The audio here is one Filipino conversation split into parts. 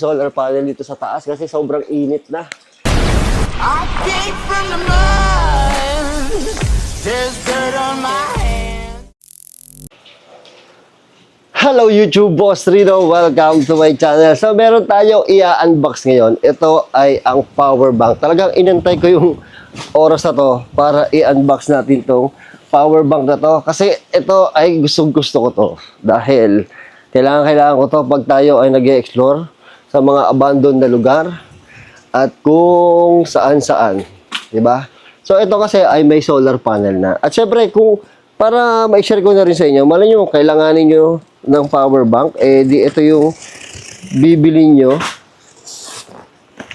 Solar panel dito sa taas kasi sobrang init na. I came from the mud. There's dirt on my hands. Hello YouTube, Boss Rino. Welcome to my channel. So meron tayo i-unbox ngayon. Ito ay ang power bank. Talagang inantay ko yung oras na to para i-unbox natin tong power bank na to. Kasi ito ay gustong-gusto ko to. Dahil kailangan ko to pag tayo ay nag-e-explore sa mga abandoned na lugar at kung saan-saan, 'di ba? So ito kasi ay may solar panel na. At syempre kung para ma-share ko na rin sa inyo, malay nyo kailanganin nyo ng power bank, eh di ito yung bibili nyo,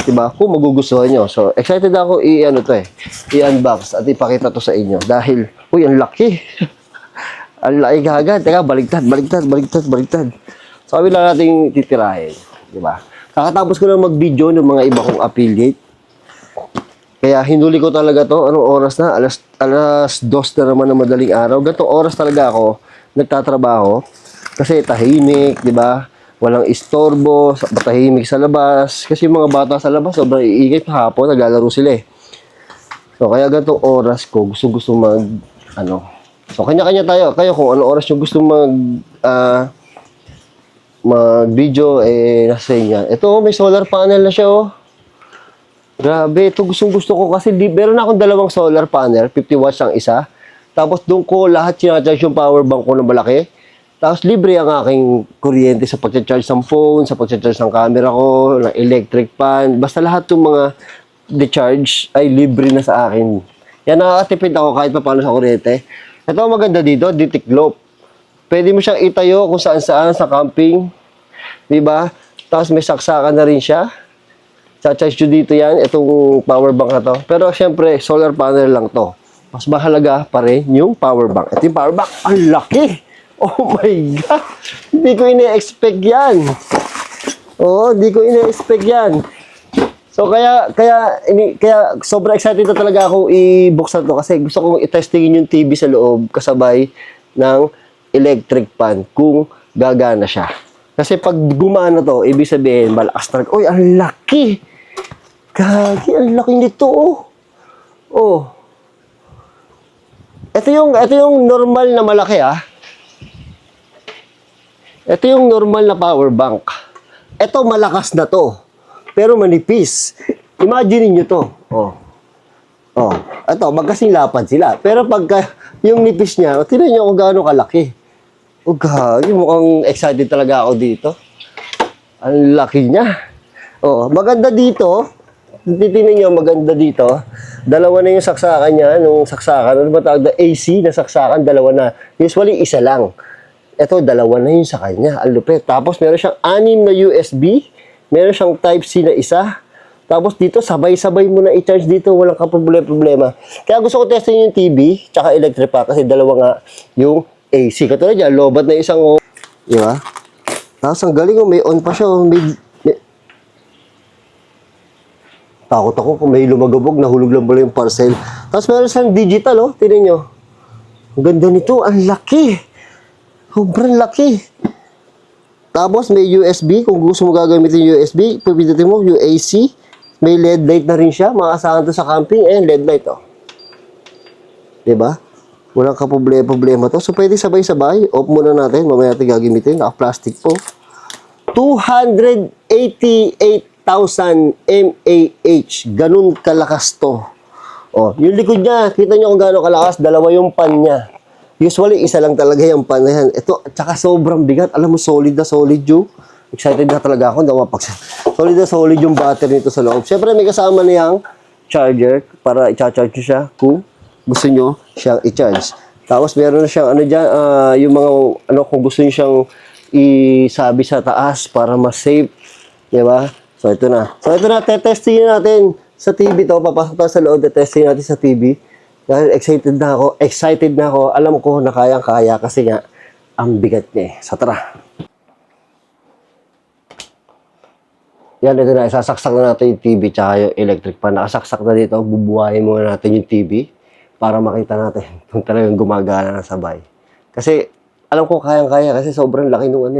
'di ba? Kung magugustuhan nyo. So excited ako i-unbox at ipakita to sa inyo dahil uy, ang laki. Ang laki kagad. Teka, baligtad. So kami lang natin titirahin. Diba? Kakatapos ko lang mag-video ng mga iba kong affiliate. Kaya hinuli ko talaga to. Anong oras na? Alas 2 na naman ng madaling araw. Ganitong oras talaga ako nagtatrabaho. Kasi tahimik, di ba? Walang istorbo, tahimik sa labas. Kasi yung mga bata sa labas, sobrang iingay hapon, naglalaro sila eh. So kaya ganitong oras ko, gusto So kanya-kanya tayo. Kayo kung anong oras nyo gusto mag-video, nasa inyo. Ito, may solar panel na siya, oh. Grabe, ito gustong-gusto ko kasi meron akong dalawang solar panel, 50 watts ang isa. Tapos doon ko lahat sinacharge yung power bank ko na malaki. Tapos libre ang aking kuryente sa pag-charge ng phone, sa pag-charge ng camera ko, ng electric fan. Basta lahat ng mga decharge ay libre na sa akin. Yan, nakakatipid ako kahit pa paano sa kuryente. Ito ang maganda dito, ditiklop. Pwede mo siyang itayo kung saan-saan sa camping. Diba? Tapos may saksakan na rin siya. Cha-charge nyo dito yan, itong power bank na to. Pero syempre, solar panel lang to. Mas mahalaga pa rin yung power bank. Ito yung power bank. Ang laki! Oh my God! Hindi ko ina-expect yan. Oo, hindi ko ina-expect yan. So kaya sobrang excited na talaga ako i-buksan to kasi gusto kong i-testingin yung TV sa loob kasabay ng electric fan kung gagana siya. Kasi pag gumana to, ibig sabihin, malakas talaga. Uy, ang laki! Gagi, ang laki nito, oh. Oh. Ito yung normal na malaki, ah. Ito yung normal na power bank. Ito, malakas na to. Pero manipis. Imagine niyo to. Oh. Oh. Ito, magkasing lapad sila. Pero pagka yung nipis niya, tingnan niyo kung gaano kalaki. Oh, gagi, mukhang excited talaga ako dito. Ang laki niya. Oh, maganda dito. Titingnan niyo, maganda dito. Dalawa na yung saksakan niya, nung saksakan, ano ba tawag na AC na saksakan, dalawa na. Usually, isa lang. Ito, dalawa na yung sa kanya. Ang lupit. Tapos, meron siyang 6 na USB. Meron siyang Type-C na isa. Tapos, dito, sabay-sabay mo na i-charge dito. Walang problema. Kaya gusto ko testing yung TV, tsaka electric pa, kasi dalawa nga yung AC. Katulad yan, lobat na isang, di ba? Tapos ang galing, may on pa siya. Takot ako kung may lumagabog, nahulog lang pala yung parcel. Tapos meron siyang digital, oh. Tignan nyo. Ang ganda nito, ang laki. Sobrang laki. Tapos may USB, kung gusto mo gagamitin yung USB, pipindutin mo yung AC. May LED light na rin siya, makakasahan to sa camping. Ayan, LED light, oh. Diba? Walang problema to. So, pwede sabay-sabay. Off muna natin. Mamaya natin gagamitin. Naka-plastic po. 288,000 mAh. Ganun kalakas to. Oh, yung likod niya, kita niyo kung gaano kalakas. Dalawa yung pan niya. Usually, isa lang talaga yung pan na yan. Ito, tsaka sobrang bigat. Alam mo, solid na solid yung. Excited na talaga ako. Solid na solid yung battery nito sa loob. Siyempre, may kasama na yung charger para i-charge siya kung gusto nyo siyang i-charge. Tapos meron na siyang yung mga kung gusto nyo siyang isabi sa taas para mas safe, di ba? So ito na, testingin natin sa TV to, papasok tayo sa loob, testingin natin sa TV. Dahil excited na ako, alam ko na kayang-kaya kasi nga ang bigat niya eh. So tara. Yan, ito na, isasaksak na natin yung TV tsaka yung electric fan. Nakasaksak na dito, bubuhayin muna natin yung TV para makita natin kung talagang gumagana na sabay. Kasi, alam ko kayang-kaya kasi sobrang laki nung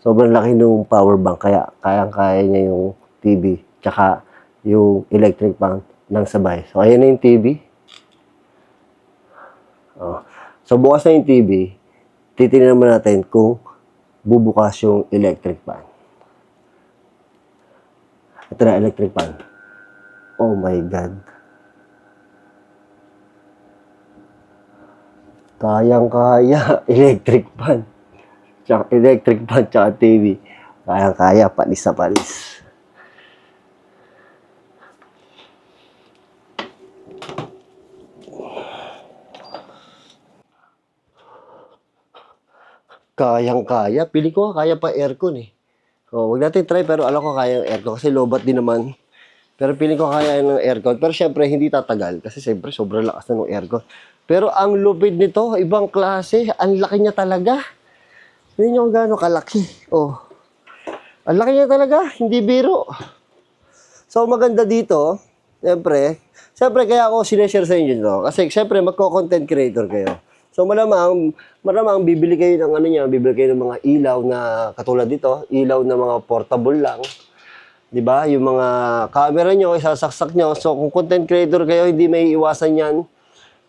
Sobrang laki nung power bank, kaya kayang-kaya niya yung TV, tsaka yung electric fan ng sabay. So, ayan na yung TV. Oh. So, bukas na yung TV, titingnan naman natin kung bubukas yung electric fan. Ito na, electric fan. Oh my God. Kayang-kaya, electric fan. Tsaka electric fan, tsaka TV. Kayang-kaya, panis na panis. Kayang-kaya. Pili ko kaya pa aircon eh. Oh, wag natin try pero alam ko kaya yung aircon kasi lobat din naman. Pero pili ko kaya ng aircon. Pero syempre hindi tatagal kasi syempre sobrang lakas na ng aircon. Pero ang lupid nito, ibang klase. Ang laki niya talaga. Hindi nyo kung gaano kalaki. Oh. Ang laki niya talaga. Hindi biro. So maganda dito, syempre kaya ako sineshare sa inyo ito. Kasi syempre magko-content creator kayo. So malamang bibili kayo ng bibili kayo ng mga ilaw na katulad dito, ilaw na mga portable lang. 'Di ba? Yung mga camera nyo, isasaksak nyo. So kung content creator kayo, hindi may iwasan 'yan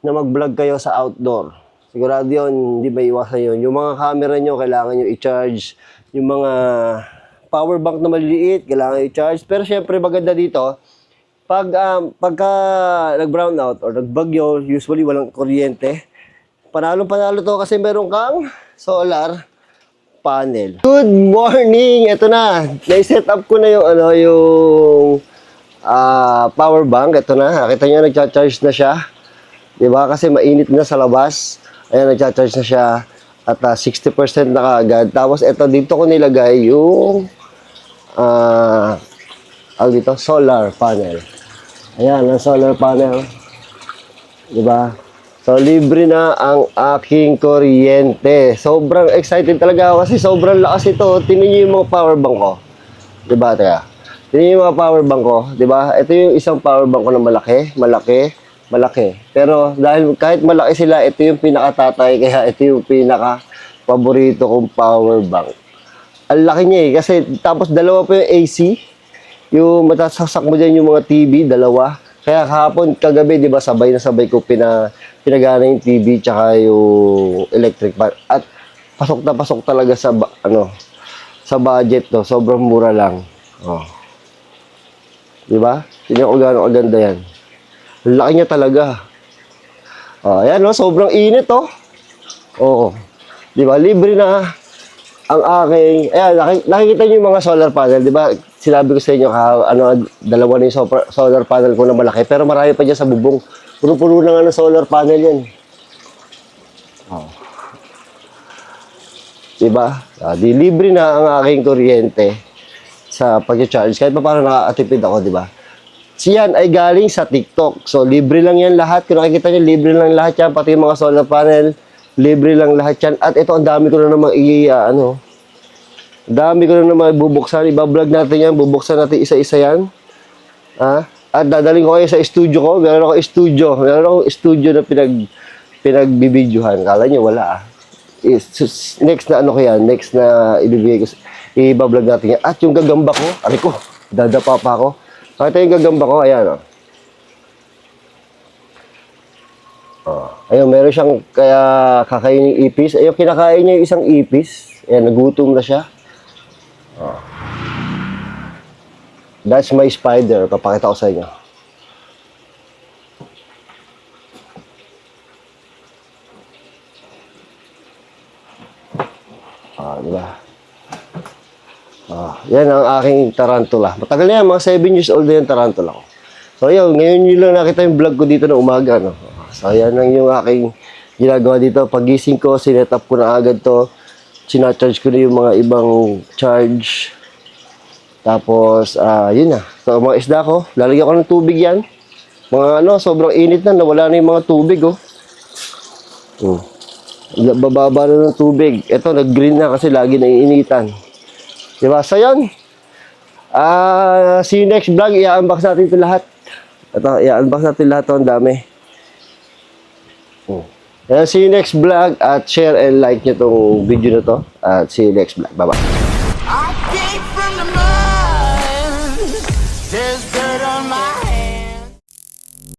na mag-vlog kayo sa outdoor. Sigurado 'yon, hindi may iwasan 'yon. Yung mga camera nyo, kailangan nyo i-charge. Yung mga power bank na maliliit, kailangan i-charge. Pero syempre maganda dito, pagka nag-brown out or nagbagyo, usually walang kuryente. Panalo to kasi meron kang solar panel. Good morning! Ito na. Na-set up ko na yung power bank. Ito na. Kita nyo, nagcha-charge na siya. Diba? Kasi mainit na sa labas. Ayan, nagcha-charge na siya. At 60% na kaagad. Tapos ito, dito ko nilagay yung solar panel. Ayan, ang solar panel. Diba? So, libre na ang aking kuryente. Sobrang excited talaga ako kasi sobrang lakas ito. Tingnan niyo yung mga power bank ko. Diba, teka? Tingnan niyo yung mga power bank ko. Diba? Ito yung isang power bank ko na malaki. Pero dahil kahit malaki sila, ito yung pinakatatay. Kaya ito yung pinaka-paborito kong power bank. Ang laki niya eh. Kasi tapos dalawa pa yung AC. Yung matasaksak mo dyan yung mga TV, dalawa. Kaya kahapon, kagabi, di ba, sabay na sabay ko pinagana yung TV tsaka yung electric fan. At pasok na pasok talaga sa sa budget to. Sobrang mura lang. Oh. Di ba? Tingnan ko gaano kaganda yan. Ang laki niya talaga. Oh, ayan, no? Sobrang init, oh. Oo. Di ba? Libre na ang aking... Ayan, nakikita niyo yung mga solar panel, di ba? Sinabi ko sa inyo, dalawa na yung solar panel ko na malaki. Pero marami pa dyan sa bubong. Puno-puno na nga ng solar panel yan. Oh. Diba? Di libre na ang aking kuryente sa pag-charge. Kahit pa paano nakakatipid ako, diba? Siyan ay galing sa TikTok. So, libre lang yan lahat. Kung nakikita nyo, libre lang lahat yan. Pati yung mga solar panel, libre lang lahat yan. At ito, ang dami ko na namang dami ko na naman bubuksan. Iba-vlog natin yan. Bubuksan natin isa-isa yan. At dadaling ko kayo sa studio ko. Meron akong studio na pinagbibidyohan. Kala nyo, wala Next na ko yan. Next na ibibigay ko. I-vlog natin yan. At yung gagamba ko, dadapa pa ako. Pakita yung gagamba ko. Ayan, Ayun, meron siyang kakainin yung ipis. Ayun, kinakain niya yung isang ipis. Ayan, nagutom na siya. That's my spider. Papakita ko sa inyo. Diba? Yan ang aking tarantula. Matagal na yan, mga 7 years old na yung tarantula ko. So, yun, ngayon yun lang nakita yung vlog ko dito na umaga, no? So, yan lang yung aking ginagawa dito. Pagising ko, sinet up ko na agad to. Sinacharge ko na yung mga ibang charge. Tapos, yun na. So, mga isda ko, lalagyan ko ng tubig yan. Mga sobrang init na, nawala na yung mga tubig, Bababa na ng tubig. Ito, nag-green na kasi lagi naiinitan. Diba? So, yan. See you next vlog. I-unbox natin ito lahat. Ito, i-unbox natin lahat ito. Ang dami. See you next vlog. At share and like nyo itong video na to. At see you next vlog. Bye-bye.